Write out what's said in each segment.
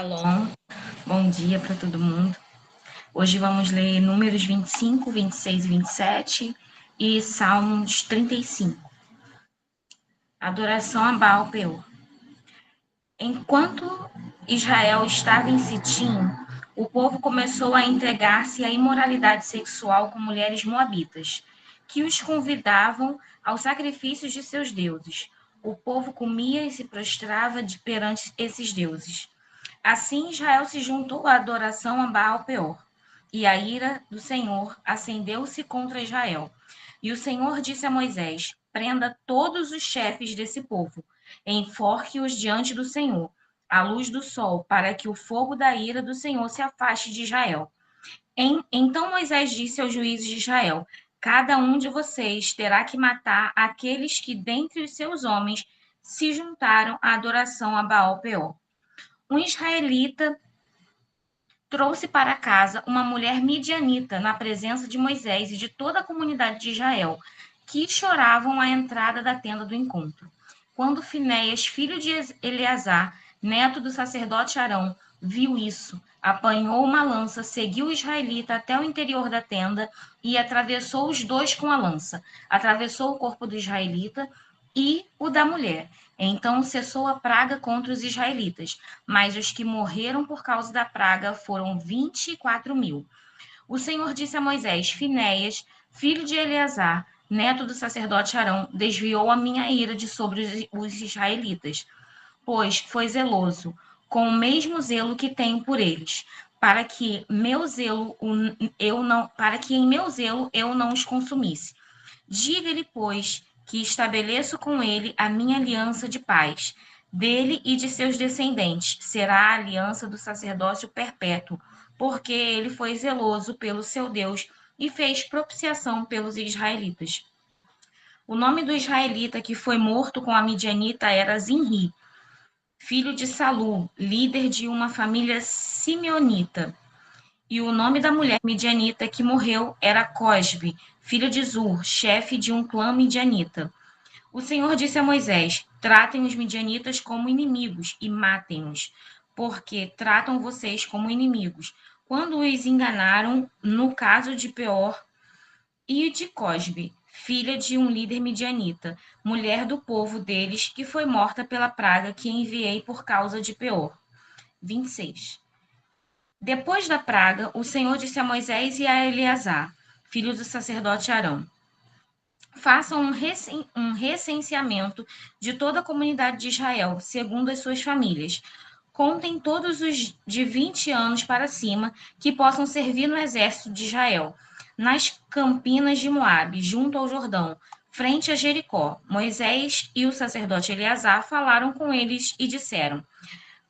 Shalom, bom dia para todo mundo. Hoje vamos ler Números 25, 26 e 27 e Salmos 35. Adoração a Baal Peor. Enquanto Israel estava em Sitim, o povo começou a entregar-se à imoralidade sexual com mulheres moabitas, que os convidavam aos sacrifícios de seus deuses. O povo comia e se prostrava perante esses deuses. Assim Israel se juntou à adoração a Baal Peor, e a ira do Senhor acendeu-se contra Israel. E o Senhor disse a Moisés: prenda todos os chefes desse povo, enforque-os diante do Senhor, à luz do sol, para que o fogo da ira do Senhor se afaste de Israel. Então Moisés disse aos juízes de Israel: cada um de vocês terá que matar aqueles que dentre os seus homens se juntaram à adoração a Baal Peor. Um israelita trouxe para casa uma mulher midianita na presença de Moisés e de toda a comunidade de Israel, que choravam à entrada da tenda do encontro. Quando Finéias, filho de Eleazar, neto do sacerdote Arão, viu isso, apanhou uma lança, seguiu o israelita até o interior da tenda e atravessou os dois com a lança. Atravessou o corpo do israelita e o da mulher. Então cessou a praga contra os israelitas, mas os que morreram por causa da praga foram 24.000. O Senhor disse a Moisés: Finéias, filho de Eleazar, neto do sacerdote Arão, desviou a minha ira de sobre os israelitas, pois foi zeloso, com o mesmo zelo que tenho por eles, para que em meu zelo eu não os consumisse. Diga-lhe, pois, que estabeleço com ele a minha aliança de paz. Dele e de seus descendentes será a aliança do sacerdócio perpétuo, porque ele foi zeloso pelo seu Deus e fez propiciação pelos israelitas. O nome do israelita que foi morto com a midianita era Zinri, filho de Salu, líder de uma família simeonita. E o nome da mulher midianita que morreu era Cosbe, filha de Zur, chefe de um clã midianita. O Senhor disse a Moisés: tratem os midianitas como inimigos e matem-nos, porque tratam vocês como inimigos, quando os enganaram no caso de Peor e de Cosbe, filha de um líder midianita, mulher do povo deles, que foi morta pela praga que enviei por causa de Peor. 26. Depois da praga, o Senhor disse a Moisés e a Eleazar, filho do sacerdote Arão: façam um recenseamento de toda a comunidade de Israel, segundo as suas famílias. Contem todos os de 20 anos para cima que possam servir no exército de Israel, nas campinas de Moabe, junto ao Jordão, frente a Jericó. Moisés e o sacerdote Eleazar falaram com eles e disseram: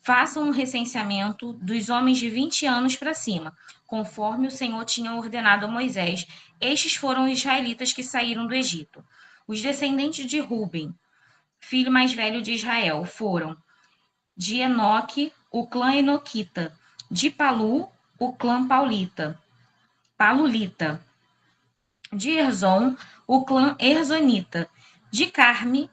façam um recenseamento dos homens de 20 anos para cima, conforme o Senhor tinha ordenado a Moisés. Estes foram os israelitas que saíram do Egito. Os descendentes de Ruben, filho mais velho de Israel, foram de Enoque, o clã Enoquita; de Palu, o clã Palulita; de Erzon, o clã Erzonita; de Carme.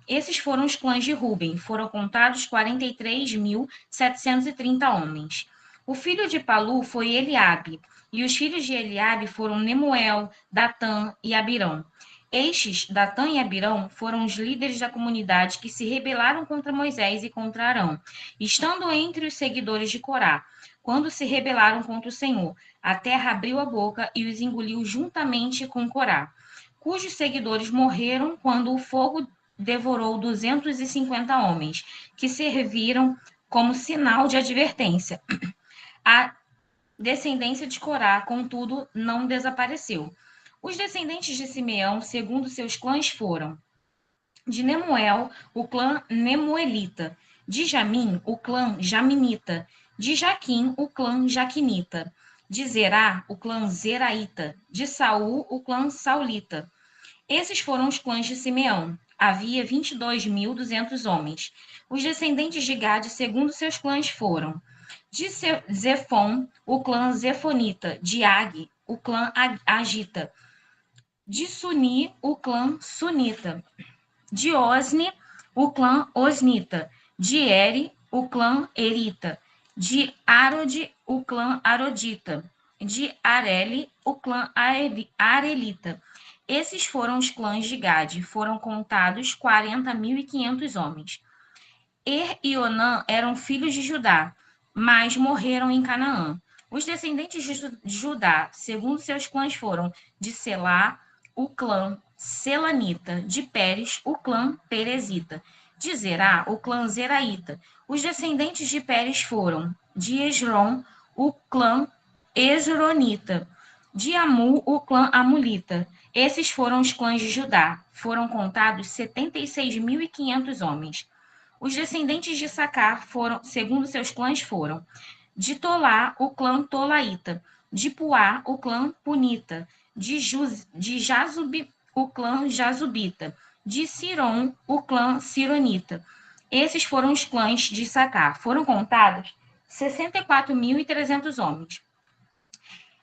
Esses foram os clãs de Ruben, foram contados 43.730 homens. O filho de Palu foi Eliabe, e os filhos de Eliabe foram Nemuel, Datã e Abirão. Estes, Datã e Abirão, foram os líderes da comunidade que se rebelaram contra Moisés e contra Arão, estando entre os seguidores de Corá. Quando se rebelaram contra o Senhor, a terra abriu a boca e os engoliu juntamente com Corá, cujos seguidores morreram quando o fogo devorou 250 homens, que serviram como sinal de advertência. A descendência de Corá, contudo, não desapareceu. Os descendentes de Simeão, segundo seus clãs, foram de Nemuel, o clã Nemuelita; de Jamim, o clã Jaminita; de Jaquim, o clã Jaquinita; de Zerá, o clã Zeraíta; de Saul, o clã Saulita. Esses foram os clãs de Simeão. Havia 22.200 homens. Os descendentes de Gade, segundo seus clãs, foram de Zefon, o clã Zefonita; de Ag, o clã Agita; de Suni, o clã Sunita; de Osni, o clã Osnita; de Eri, o clã Erita. De Arod, o clã Arodita. De Areli, o clã Arelita. Esses foram os clãs de Gade. Foram contados 40.500 homens. E Onã eram filhos de Judá, mas morreram em Canaã. Os descendentes de Judá, segundo seus clãs, foram de Selá, o clã Selanita, de Pérez, o clã Perezita, de Zerá, o clã Zeraíta. Os descendentes de Pérez foram de Esrom, o clã Esronita, de Amu, o clã Amulita. Esses foram os clãs de Judá. Foram contados 76.500 homens. Os descendentes de Sacar foram, segundo seus clãs, foram de Tolá, o clã Tolaíta, de Puá, o clã Punita, de Jazub, o clã Jazubita, de Siron, o clã Sironita. Esses foram os clãs de Sacar. Foram contados 64.300 homens.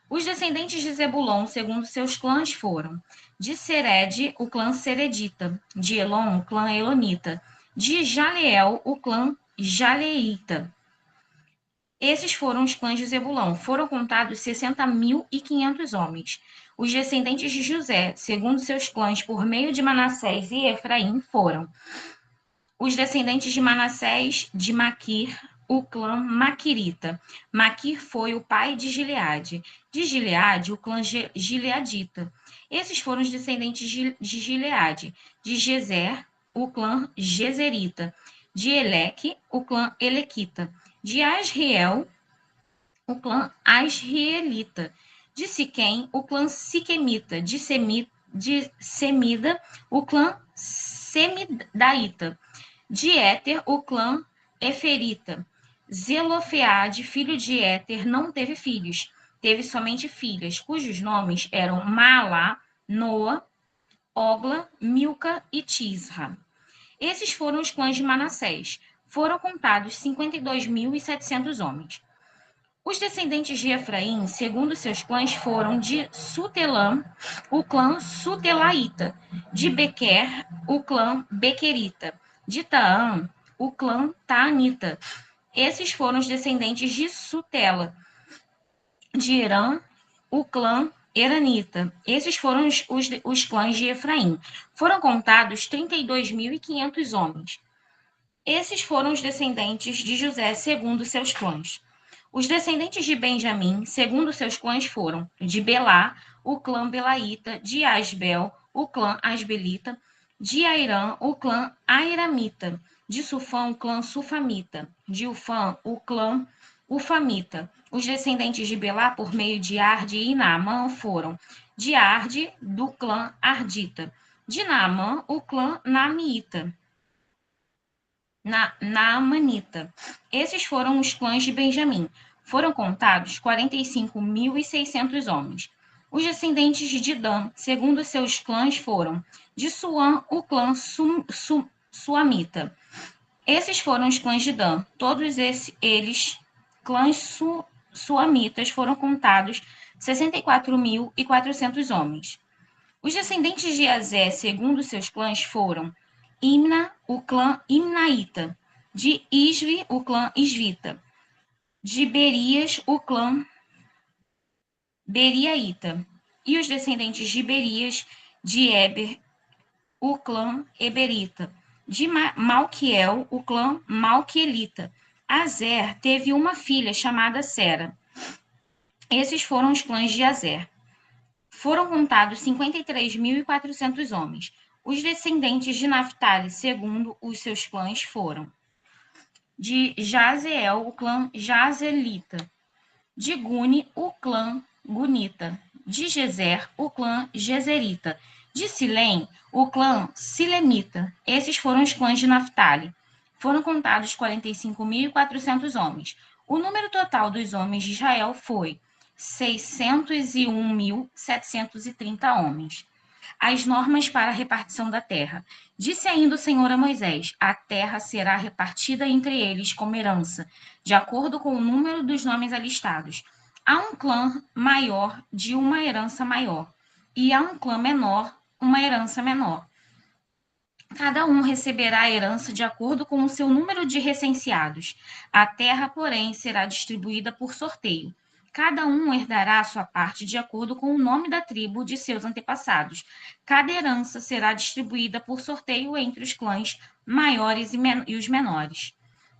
Os descendentes de Zebulon, segundo seus clãs, foram de Sered, o clã Seredita, de Elon, o clã Elonita, de Jaleel, o clã Jaleita. Esses foram os clãs de Zebulão. Foram contados 60.500 homens. Os descendentes de José, segundo seus clãs, por meio de Manassés e Efraim, foram os descendentes de Manassés, de Maquir, o clã Maquirita. Maquir foi o pai de Gileade. De Gileade, o clã Gileadita. Esses foram os descendentes de Gileade. De Gezer, o clã Gezerita. De Eleque, o clã Elequita. De Asriel, o clã Asrielita. De Siquém, o clã Siquemita. De Semida, o clã Semidaíta. De Éter, o clã Eferita. Zelofeade, filho de Éter, não teve filhos, teve somente filhas, cujos nomes eram Maalá, Noa, Ogla, Milca e Tisra. Esses foram os clãs de Manassés. Foram contados 52.700 homens. Os descendentes de Efraim, segundo seus clãs, foram de Sutelã, o clã Sutelaíta, de Bequer, o clã Bequerita, de Taã, o clã Taanita. Esses foram os descendentes de Sutela, de Irã, o clã Eranita. Esses foram os clãs de Efraim. Foram contados 32.500 homens. Esses foram os descendentes de José, segundo seus clãs. Os descendentes de Benjamim, segundo seus clãs, foram de Belá, o clã Belaíta, de Asbel, o clã Asbelita, de Airã, o clã Airamita, de Sufã, o clã Sufamita, de Ufã, o clã Ufamita. Os descendentes de Belá, por meio de Arde e Naamã, foram de Arde, do clã Ardita, de Naamã, o clã Naamita, Naamanita. Esses foram os clãs de Benjamim. Foram contados 45.600 homens. Os descendentes de Dan, segundo seus clãs, foram de Suã, o clã Suamita. Esses foram os clãs de Dan. Todos eles, clãs suamitas, foram contados 64.400 homens. Os descendentes de Azé, segundo seus clãs, foram Imna, o clã Imnaíta, de Isvi, o clã Isvita, de Berias, o clã Beriaíta, e os descendentes de Berias, de Eber, o clã Eberita, de Malquiel, o clã Malquielita. Azer teve uma filha chamada Sera. Esses foram os clãs de Azer. Foram contados 53.400 homens. Os descendentes de Naphtali, segundo os seus clãs, foram de Jazeel, o clã Jazelita, de Guni, o clã Gunita, de Gezer, o clã Gezerita, de Silém, o clã Silemita. Esses foram os clãs de Naphtali. Foram contados 45.400 homens. O número total dos homens de Israel foi 601.730 homens. As normas para a repartição da terra. Disse ainda o Senhor a Moisés: a terra será repartida entre eles como herança, de acordo com o número dos nomes alistados. Há um clã maior de uma herança maior, e há um clã menor uma herança menor. Cada um receberá a herança de acordo com o seu número de recenseados. A terra, porém, será distribuída por sorteio. Cada um herdará a sua parte de acordo com o nome da tribo de seus antepassados. Cada herança será distribuída por sorteio entre os clãs maiores e os menores.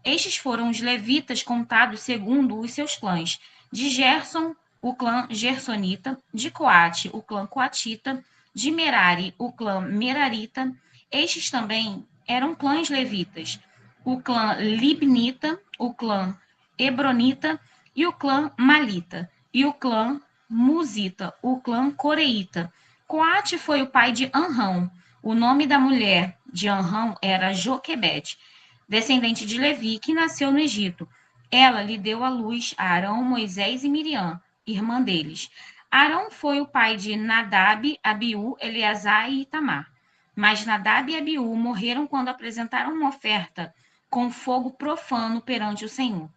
Estes foram os levitas contados segundo os seus clãs. De Gerson, o clã gersonita; de Coate, o clã coatita; de Merari, o clã merarita. Estes também eram clãs levitas: o clã libnita, o clã hebronita e o clã malita, e o clã musita, o clã coreíta. Coate foi o pai de Anrão. O nome da mulher de Anrão era Joquebede, descendente de Levi, que nasceu no Egito. Ela lhe deu à luz a Arão, Moisés e Miriam, irmã deles. Arão foi o pai de Nadab, Abiú, Eleazar e Itamar. Mas Nadab e Abiú morreram quando apresentaram uma oferta com fogo profano perante o Senhor.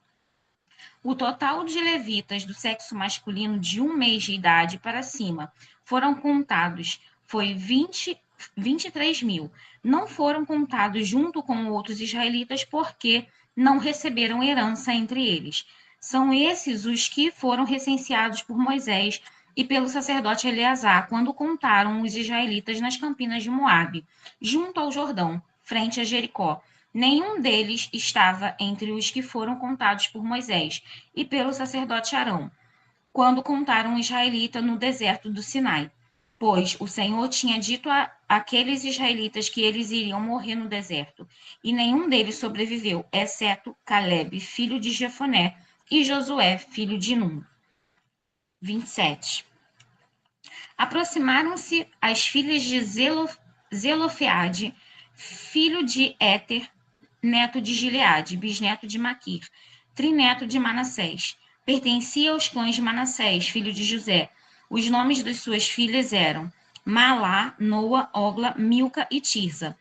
O total de levitas do sexo masculino de 1 mês de idade para cima foram contados, foi 23.000. Não foram contados junto com outros israelitas porque não receberam herança entre eles. São esses os que foram recenseados por Moisés e pelo sacerdote Eleazar quando contaram os israelitas nas campinas de Moabe, junto ao Jordão, frente a Jericó. Nenhum deles estava entre os que foram contados por Moisés e pelo sacerdote Arão, quando contaram um israelita no deserto do Sinai. Pois o Senhor tinha dito àqueles israelitas que eles iriam morrer no deserto, e nenhum deles sobreviveu, exceto Caleb, filho de Jefoné, e Josué, filho de Nun. 27. Aproximaram-se as filhas de Zelofeade, filho de Éter, neto de Gileade, bisneto de Maquir, trineto de Manassés. Pertencia aos clãs de Manassés, filho de José. Os nomes de suas filhas eram Malá, Noa, Ogla, Milca e Tirza.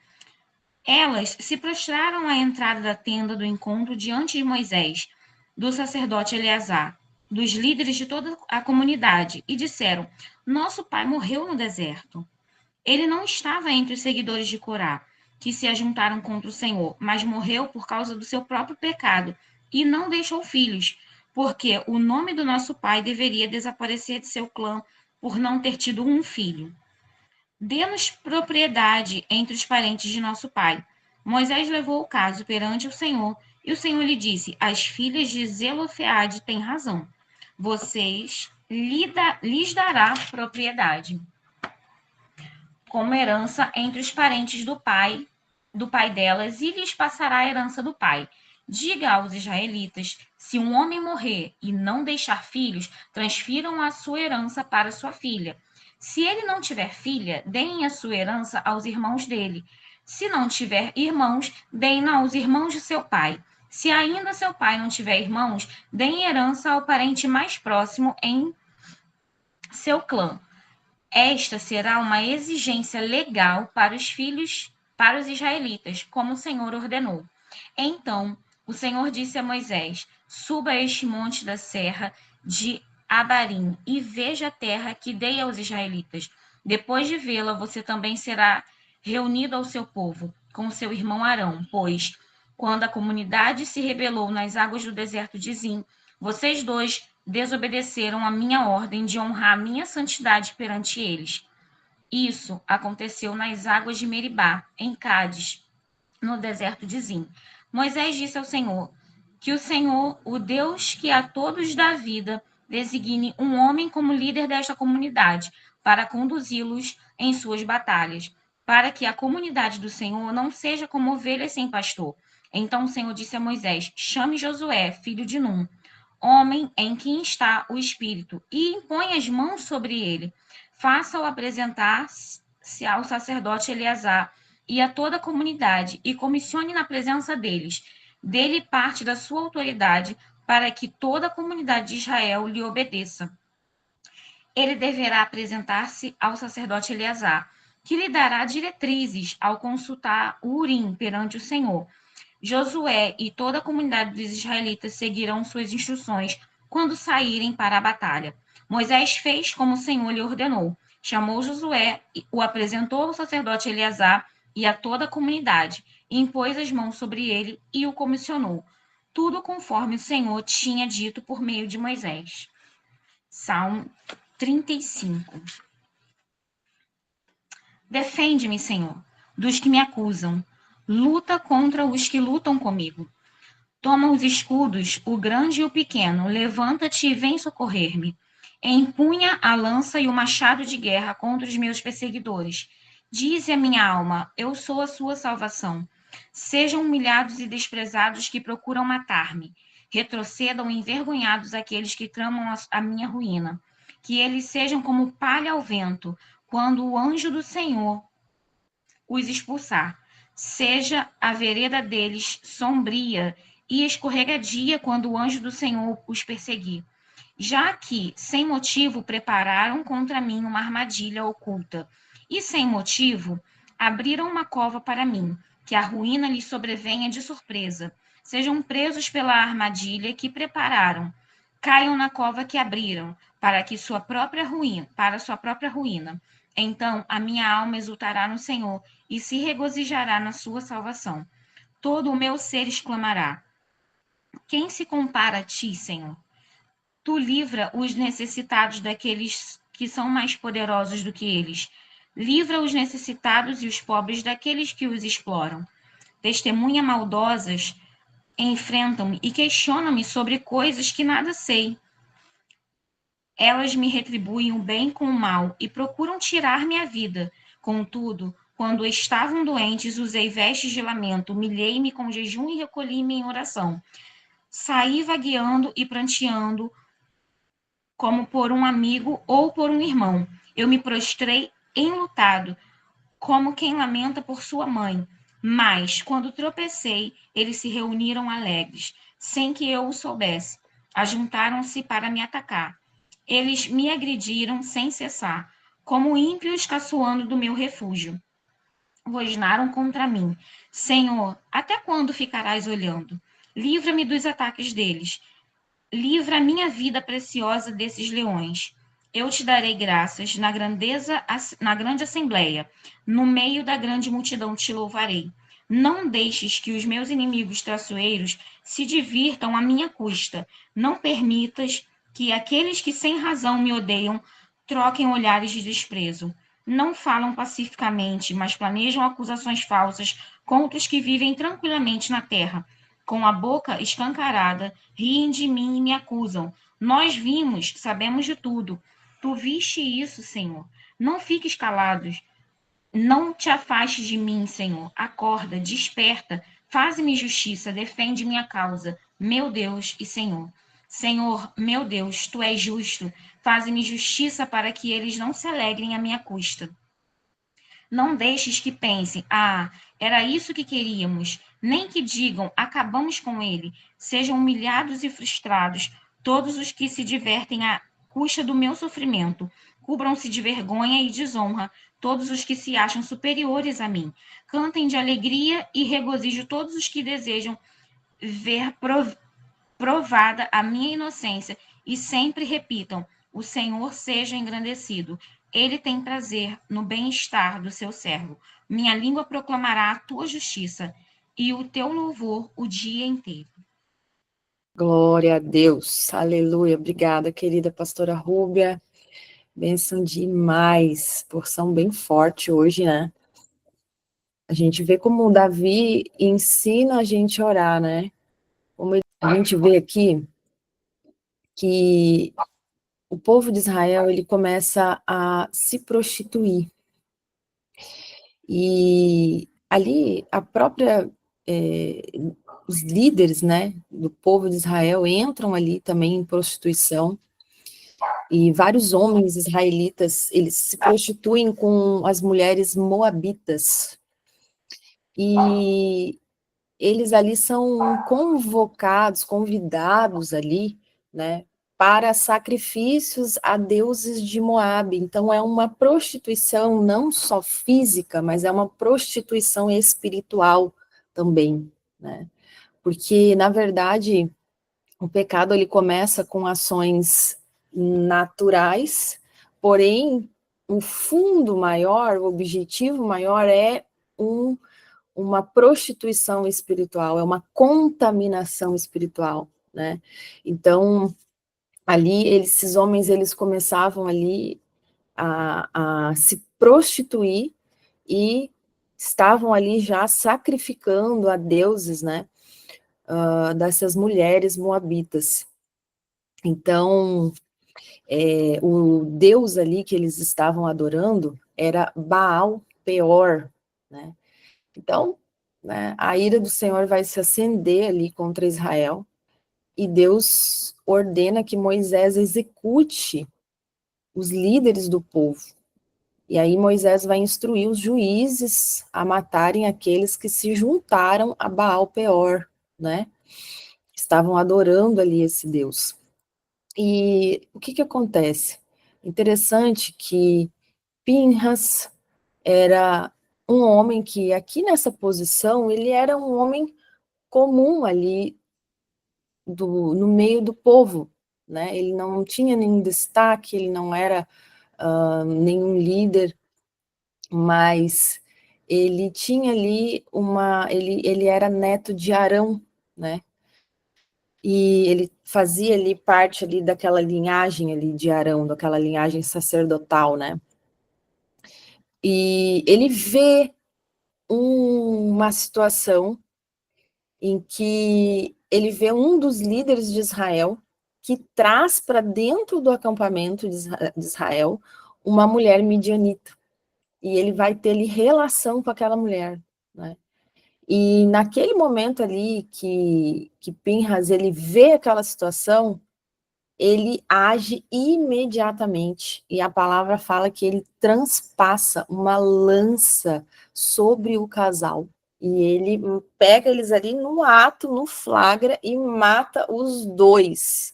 Elas se prostraram à entrada da tenda do encontro diante de Moisés, do sacerdote Eleazar, dos líderes de toda a comunidade, e disseram: Nosso pai morreu no deserto. Ele não estava entre os seguidores de Corá, que se ajuntaram contra o Senhor, mas morreu por causa do seu próprio pecado e não deixou filhos, porque o nome do nosso pai deveria desaparecer de seu clã por não ter tido um filho. Dê-nos propriedade entre os parentes de nosso pai. Moisés levou o caso perante o Senhor, e o Senhor lhe disse: As filhas de Zelofeade têm razão. Lhes dará propriedade como herança entre os parentes do pai delas, e lhes passará a herança do pai. Diga aos israelitas: se um homem morrer e não deixar filhos, transfiram a sua herança para sua filha. Se ele não tiver filha, deem a sua herança aos irmãos dele. Se não tiver irmãos, deem-na aos irmãos de seu pai. Se ainda seu pai não tiver irmãos, deem herança ao parente mais próximo em seu clã. Esta será uma exigência legal para os filhos, para os israelitas, como o Senhor ordenou. Então, o Senhor disse a Moisés: Suba a este monte da serra de Abarim e veja a terra que dei aos israelitas. Depois de vê-la, você também será reunido ao seu povo, com seu irmão Arão, pois, quando a comunidade se rebelou nas águas do deserto de Zim, vocês dois desobedeceram a minha ordem de honrar a minha santidade perante eles. Isso aconteceu nas águas de Meribá, em Cádiz, no deserto de Zim. Moisés disse ao Senhor: Que o Senhor, o Deus que a todos dá vida, designe um homem como líder desta comunidade, para conduzi-los em suas batalhas, para que a comunidade do Senhor não seja como ovelhas sem pastor. Então o Senhor disse a Moisés: Chame Josué, filho de Num, homem em quem está o Espírito, e impõe as mãos sobre ele. Faça-o apresentar-se ao sacerdote Eleazar e a toda a comunidade, e comissione na presença deles. Dê-lhe parte da sua autoridade, para que toda a comunidade de Israel lhe obedeça. Ele deverá apresentar-se ao sacerdote Eleazar, que lhe dará diretrizes ao consultar o Urim perante o Senhor. Josué e toda a comunidade dos israelitas seguirão suas instruções quando saírem para a batalha. Moisés fez como o Senhor lhe ordenou. Chamou Josué, o apresentou ao sacerdote Eleazar e a toda a comunidade, e impôs as mãos sobre ele e o comissionou. Tudo conforme o Senhor tinha dito por meio de Moisés. Salmo 35. Defende-me, Senhor, dos que me acusam. Luta contra os que lutam comigo. Toma os escudos, o grande e o pequeno, levanta-te e vem socorrer-me. Empunha a lança e o machado de guerra contra os meus perseguidores. Dize a minha alma: eu sou a sua salvação. Sejam humilhados e desprezados que procuram matar-me. Retrocedam envergonhados aqueles que tramam a minha ruína. Que eles sejam como palha ao vento, quando o anjo do Senhor os expulsar. Seja a vereda deles sombria e escorregadia quando o anjo do Senhor os perseguir. Já que, sem motivo, prepararam contra mim uma armadilha oculta, e sem motivo, abriram uma cova para mim, que a ruína lhes sobrevenha de surpresa. Sejam presos pela armadilha que prepararam, caiam na cova que abriram, para sua própria ruína. Então a minha alma exultará no Senhor e se regozijará na sua salvação. Todo o meu ser exclamará: quem se compara a ti, Senhor? Tu livra os necessitados daqueles que são mais poderosos do que eles. Livra os necessitados e os pobres daqueles que os exploram. Testemunha maldosas enfrentam-me e questionam-me sobre coisas que nada sei. Elas me retribuem o bem com o mal e procuram tirar-me a vida. Contudo, quando estavam doentes, usei vestes de lamento, humilhei-me com jejum e recolhi-me em oração. Saí vagueando e pranteando, como por um amigo ou por um irmão. Eu me prostrei enlutado, como quem lamenta por sua mãe. Mas, quando tropecei, eles se reuniram alegres, sem que eu o soubesse. Ajuntaram-se para me atacar. Eles me agrediram sem cessar, como ímpios caçoando do meu refúgio. Rosnaram contra mim. Senhor, até quando ficarás olhando? Livra-me dos ataques deles. Livra a minha vida preciosa desses leões. Eu te darei graças na grande assembleia. No meio da grande multidão te louvarei. Não deixes que os meus inimigos traiçoeiros se divirtam à minha custa. Não permitas que aqueles que sem razão me odeiam troquem olhares de desprezo. Não falam pacificamente, mas planejam acusações falsas contra os que vivem tranquilamente na terra. Com a boca escancarada, riem de mim e me acusam. Nós vimos, sabemos de tudo. Tu viste isso, Senhor. Não fiques calados. Não te afastes de mim, Senhor. Acorda, desperta, faze-me justiça, defende minha causa, meu Deus e Senhor. Senhor, meu Deus, tu és justo. Faze-me justiça para que eles não se alegrem à minha custa. Não deixes que pensem: ah, era isso que queríamos. Nem que digam: acabamos com ele. Sejam humilhados e frustrados todos os que se divertem à custa do meu sofrimento. Cubram-se de vergonha e desonra todos os que se acham superiores a mim. Cantem de alegria e regozijo todos os que desejam ver provada a minha inocência e sempre repitam: o Senhor seja engrandecido. Ele tem prazer no bem-estar do seu servo. Minha língua proclamará a tua justiça e o teu louvor o dia inteiro. Glória a Deus, aleluia. Obrigada, querida pastora Rúbia. Bênção demais, porção bem forte hoje, né? A gente vê como o Davi ensina a gente a orar, né? Como a gente vê aqui que o povo de Israel, ele começa a se prostituir. E ali, a própria, os líderes, né, do povo de Israel entram ali também em prostituição. E vários homens israelitas, eles se prostituem com as mulheres moabitas. E eles ali são convocados, convidados ali, né, para sacrifícios a deuses de Moabe. Então é uma prostituição não só física, mas é uma prostituição espiritual também, né? Porque, na verdade, o pecado ele começa com ações naturais, porém, o fundo maior, o objetivo maior é uma prostituição espiritual, é uma contaminação espiritual, né? Então, ali, esses homens, eles começavam ali a se prostituir e estavam ali já sacrificando a deuses, né, dessas mulheres moabitas. Então, o deus ali que eles estavam adorando era Baal Peor, né? Então, né, a ira do Senhor vai se acender ali contra Israel, e Deus ordena que Moisés execute os líderes do povo. E aí Moisés vai instruir os juízes a matarem aqueles que se juntaram a Baal Peor, né? Estavam adorando ali esse Deus. E o que acontece? Interessante que Pinhas era um homem que, aqui nessa posição, ele era um homem comum ali no meio do povo, né? Ele não tinha nenhum destaque, ele não era nenhum líder, mas ele tinha ali ele era neto de Arão, né? E ele fazia ali parte ali daquela linhagem ali de Arão, daquela linhagem sacerdotal, né? E ele vê uma situação em que ele vê um dos líderes de Israel que traz para dentro do acampamento de Israel uma mulher midianita. E ele vai ter ali relação com aquela mulher, né? E naquele momento ali que Pinhas, ele vê aquela situação, ele age imediatamente, e a palavra fala que ele transpassa uma lança sobre o casal, e ele pega eles ali no ato, no flagra, e mata os dois.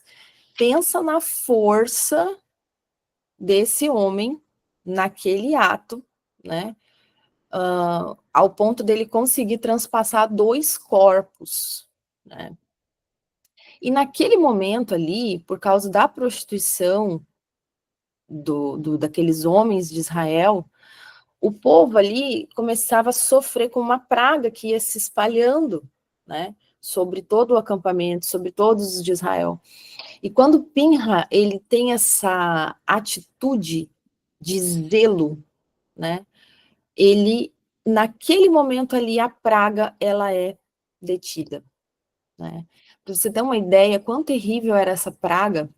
Pensa na força desse homem naquele ato, né? Ao ponto dele conseguir transpassar dois corpos, né? E naquele momento ali, por causa da prostituição daqueles homens de Israel, o povo ali começava a sofrer com uma praga que ia se espalhando, né, sobre todo o acampamento, sobre todos os de Israel. E quando Pinha, ele tem essa atitude de zelo, né, ele, naquele momento ali, a praga, ela é detida, né. Para você ter uma ideia, quão terrível era essa praga,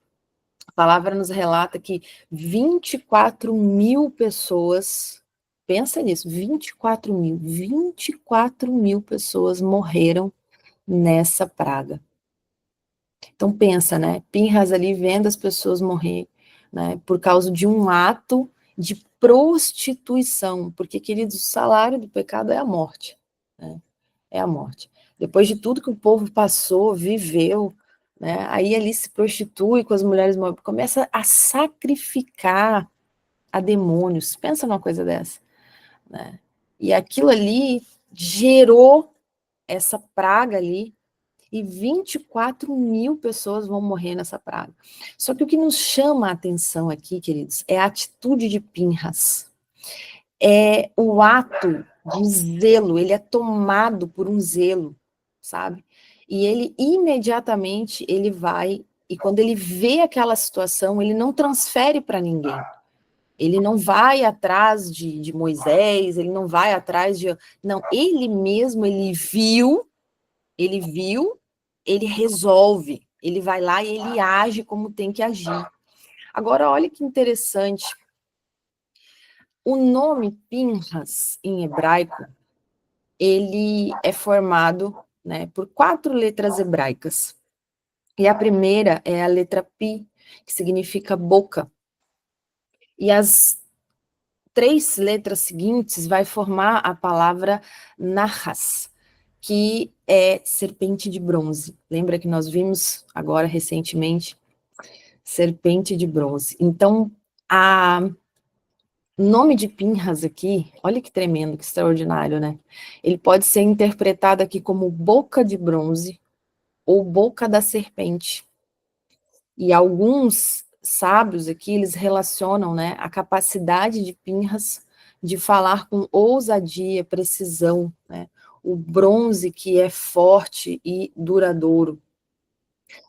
a palavra nos relata que 24 mil pessoas, pensa nisso, 24 mil pessoas morreram nessa praga. Então pensa, né, Pinhas ali vendo as pessoas morrer, né, por causa de um ato de prostituição, porque, queridos, o salário do pecado é a morte, né, é a morte. Depois de tudo que o povo passou, viveu, né, aí ali se prostitui com as mulheres, começa a sacrificar a demônios, pensa numa coisa dessa, né, e aquilo ali gerou essa praga ali, e 24 mil pessoas vão morrer nessa praga. Só que o que nos chama a atenção aqui, queridos, é a atitude de Pinhas, é o ato de zelo, ele é tomado por um zelo, sabe? E ele imediatamente, ele vai, e quando ele vê aquela situação, ele não transfere para ninguém. Ele não vai atrás de Moisés, ele não vai atrás de... Não, ele mesmo, ele viu, ele resolve, ele vai lá e ele age como tem que agir. Agora, olha que interessante, o nome Pinhas, em hebraico, ele é formado, né, por 4 letras hebraicas. E a primeira é a letra Pi, que significa boca. E as 3 letras seguintes vai formar a palavra Nahas, que é serpente de bronze. Lembra que nós vimos agora recentemente serpente de bronze. Então, o nome de Pinhas aqui, olha que tremendo, que extraordinário, né? Ele pode ser interpretado aqui como boca de bronze ou boca da serpente. E alguns sábios aqui, eles relacionam, né, a capacidade de Pinhas de falar com ousadia, precisão, né? O bronze que é forte e duradouro.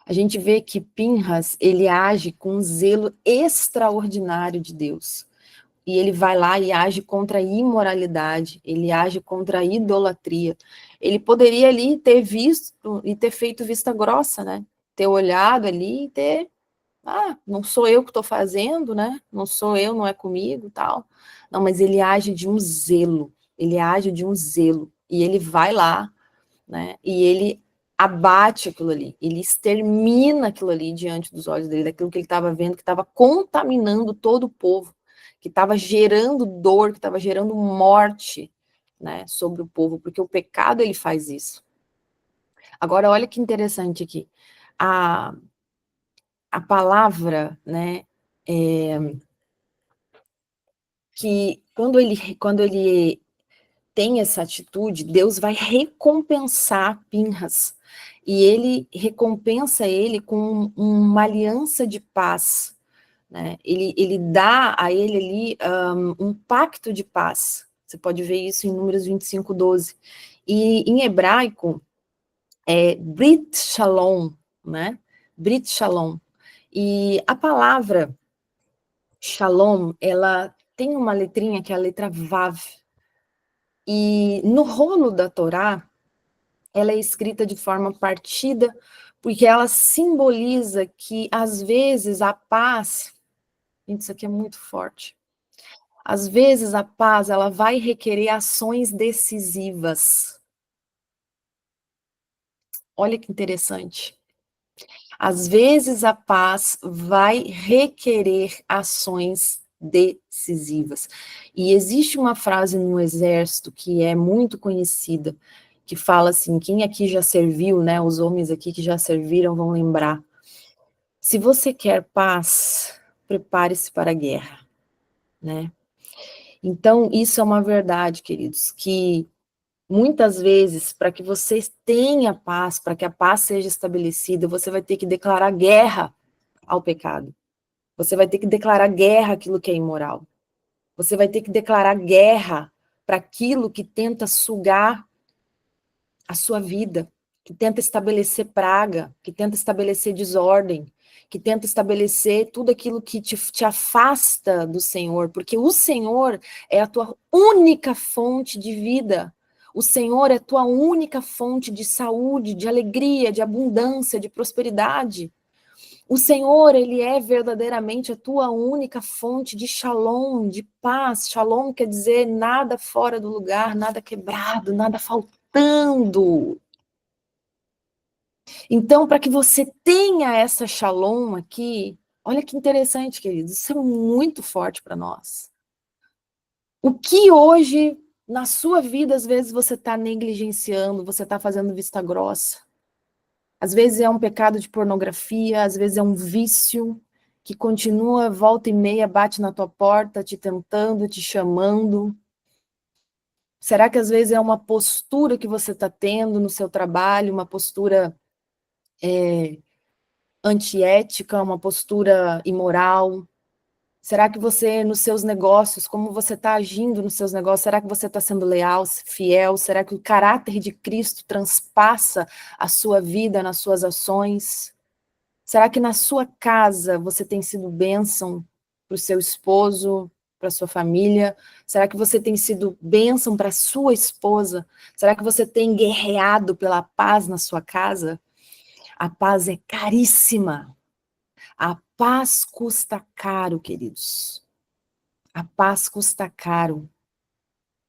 A gente vê que Pinhas, ele age com um zelo extraordinário de Deus. E ele vai lá e age contra a imoralidade, ele age contra a idolatria. Ele poderia ali ter visto e ter feito vista grossa, né? Ter olhado ali e ter, não sou eu que estou fazendo, né? Não sou eu, não é comigo, tal. Não, mas ele age de um zelo, ele age de um zelo. E ele vai lá, né? E ele abate aquilo ali, ele extermina aquilo ali diante dos olhos dele, daquilo que ele estava vendo, que estava contaminando todo o povo, que estava gerando dor, que estava gerando morte, né, sobre o povo, porque o pecado ele faz isso. Agora, olha que interessante aqui, a, a palavra, né, que quando ele tem essa atitude, Deus vai recompensar Pinhas. E ele recompensa ele com uma aliança de paz. Né? Ele dá a ele ali um pacto de paz. Você pode ver isso em Números 25, 12. E em hebraico, é Brit Shalom, né? Brit Shalom. E a palavra Shalom, ela tem uma letrinha que é a letra Vav. E no rolo da Torá, ela é escrita de forma partida, porque ela simboliza que, às vezes, a paz... Gente, isso aqui é muito forte. Às vezes, a paz, ela vai requerer ações decisivas. Olha que interessante. Às vezes, a paz vai requerer ações decisivas. E existe uma frase no exército que é muito conhecida, que fala assim, quem aqui já serviu, né, os homens aqui que já serviram vão lembrar. Se você quer paz, prepare-se para a guerra, né? Então, isso é uma verdade, queridos, que muitas vezes, para que você tenha paz, para que a paz seja estabelecida, você vai ter que declarar guerra ao pecado. Você vai ter que declarar guerra àquilo que é imoral. Você vai ter que declarar guerra para aquilo que tenta sugar a sua vida, que tenta estabelecer praga, que tenta estabelecer desordem, que tenta estabelecer tudo aquilo que te afasta do Senhor, porque o Senhor é a tua única fonte de vida. O Senhor é a tua única fonte de saúde, de alegria, de abundância, de prosperidade. O Senhor, ele é verdadeiramente a tua única fonte de shalom, de paz. Shalom quer dizer nada fora do lugar, nada quebrado, nada faltando. Então, para que você tenha essa shalom aqui, olha que interessante, queridos, isso é muito forte para nós. O que hoje, na sua vida, às vezes você está negligenciando, você está fazendo vista grossa. Às vezes é um pecado de pornografia, às vezes é um vício que continua, volta e meia, bate na tua porta, te tentando, te chamando. Será que às vezes é uma postura que você está tendo no seu trabalho, uma postura antiética, uma postura imoral? Será que você, nos seus negócios, como você está agindo nos seus negócios, será que você está sendo leal, fiel? Será que o caráter de Cristo transpassa a sua vida nas suas ações? Será que na sua casa você tem sido bênção para o seu esposo, para a sua família? Será que você tem sido bênção para a sua esposa? Será que você tem guerreado pela paz na sua casa? A paz é caríssima. A paz custa caro, queridos. A paz custa caro.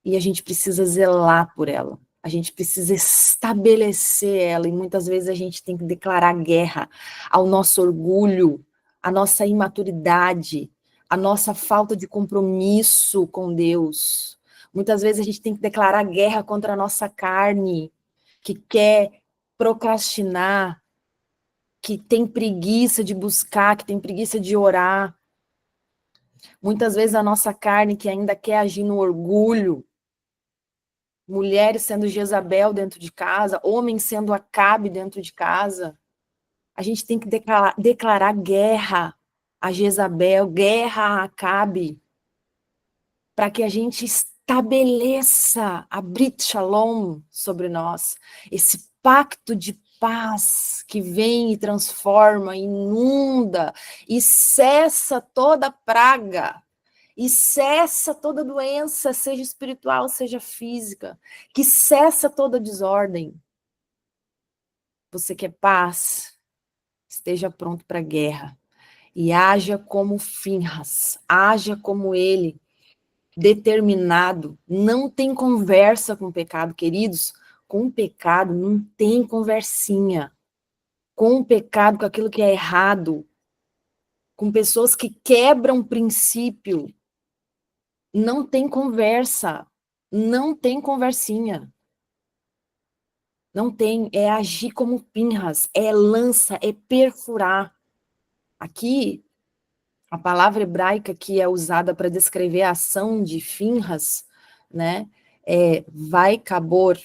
E a gente precisa zelar por ela. A gente precisa estabelecer ela. E muitas vezes a gente tem que declarar guerra ao nosso orgulho, à nossa imaturidade, à nossa falta de compromisso com Deus. Muitas vezes a gente tem que declarar guerra contra a nossa carne, que quer procrastinar, que tem preguiça de buscar, que tem preguiça de orar. Muitas vezes a nossa carne que ainda quer agir no orgulho, mulheres sendo Jezabel dentro de casa, homens sendo Acabe dentro de casa. A gente tem que declarar guerra a Jezabel, guerra a Acabe. para que a gente estabeleça a Brit Shalom sobre nós, esse pacto de paz que vem e transforma, inunda e cessa toda praga, e cessa toda doença, seja espiritual, seja física, que cessa toda desordem. Você quer paz? Esteja pronto para a guerra. E haja como Finhas, haja como ele, determinado. Não tem conversa com o pecado, queridos. Com o pecado não tem conversinha. Com o pecado, com aquilo que é errado, com pessoas que quebram princípio, não tem conversa, não tem conversinha. Não tem, é agir como Pinhas, é lança, é perfurar. Aqui, a palavra hebraica que é usada para descrever a ação de Finhas, né, é vai cabor,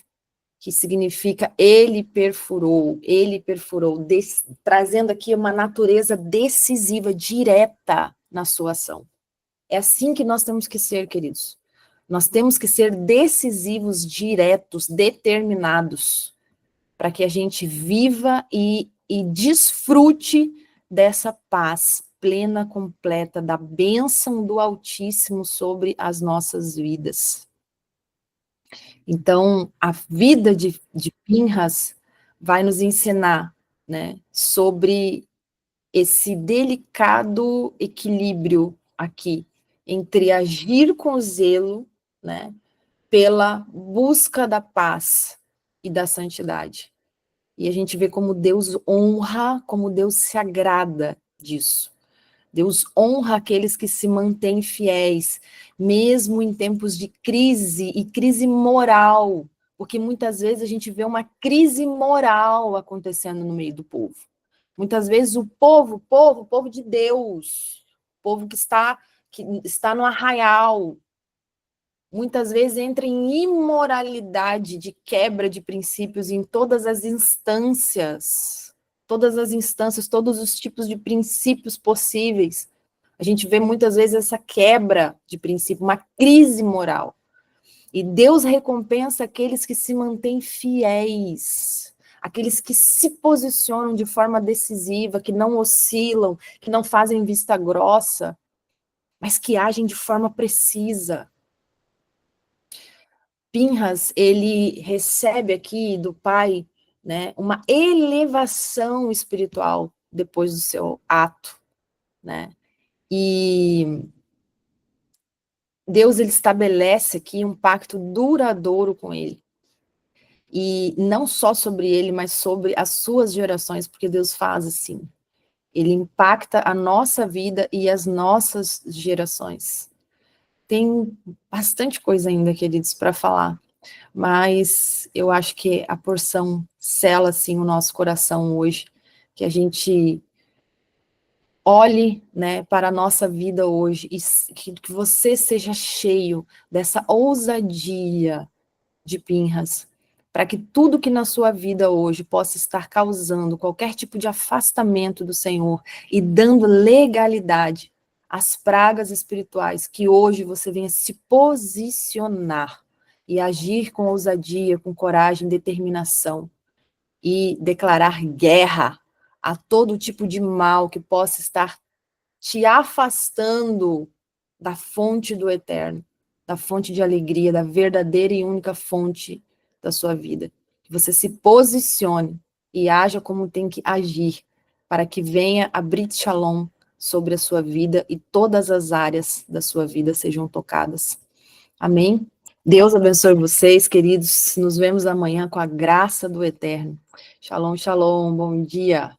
que significa ele perfurou, trazendo aqui uma natureza decisiva, direta na sua ação. É assim que nós temos que ser, queridos. Nós temos que ser decisivos, diretos, determinados, para que a gente viva e desfrute dessa paz plena, completa, da bênção do Altíssimo sobre as nossas vidas. Então, a vida de Pinhas vai nos ensinar, né, sobre esse delicado equilíbrio aqui, entre agir com zelo, né, pela busca da paz e da santidade. E a gente vê como Deus honra, como Deus se agrada disso. Deus honra aqueles que se mantêm fiéis, mesmo em tempos de crise e crise moral, porque muitas vezes a gente vê uma crise moral acontecendo no meio do povo. Muitas vezes o povo de Deus, o povo que está no arraial, muitas vezes entra em imoralidade de quebra de princípios em todas as instâncias, todos os tipos de princípios possíveis. A gente vê muitas vezes essa quebra de princípio, uma crise moral. E Deus recompensa aqueles que se mantêm fiéis, aqueles que se posicionam de forma decisiva, que não oscilam, que não fazem vista grossa, mas que agem de forma precisa. Pinhas, ele recebe aqui do pai, né, uma elevação espiritual depois do seu ato, né? E Deus, ele estabelece aqui um pacto duradouro com ele. E não só sobre ele, mas sobre as suas gerações, porque Deus faz assim. Ele impacta a nossa vida e as nossas gerações. Tem bastante coisa ainda, queridos, para falar, mas eu acho que a porção sela, assim, o nosso coração hoje, que a gente olhe, né, para a nossa vida hoje, e que você seja cheio dessa ousadia de Pinhas, para que tudo que na sua vida hoje possa estar causando qualquer tipo de afastamento do Senhor e dando legalidade às pragas espirituais, que hoje você venha se posicionar e agir com ousadia, com coragem, determinação, e declarar guerra a todo tipo de mal que possa estar te afastando da fonte do eterno, da fonte de alegria, da verdadeira e única fonte da sua vida. Que você se posicione e haja como tem que agir, para que venha a Brit Shalom sobre a sua vida e todas as áreas da sua vida sejam tocadas. Amém? Deus abençoe vocês, queridos. Nos vemos amanhã com a graça do Eterno. Shalom, shalom. Bom dia.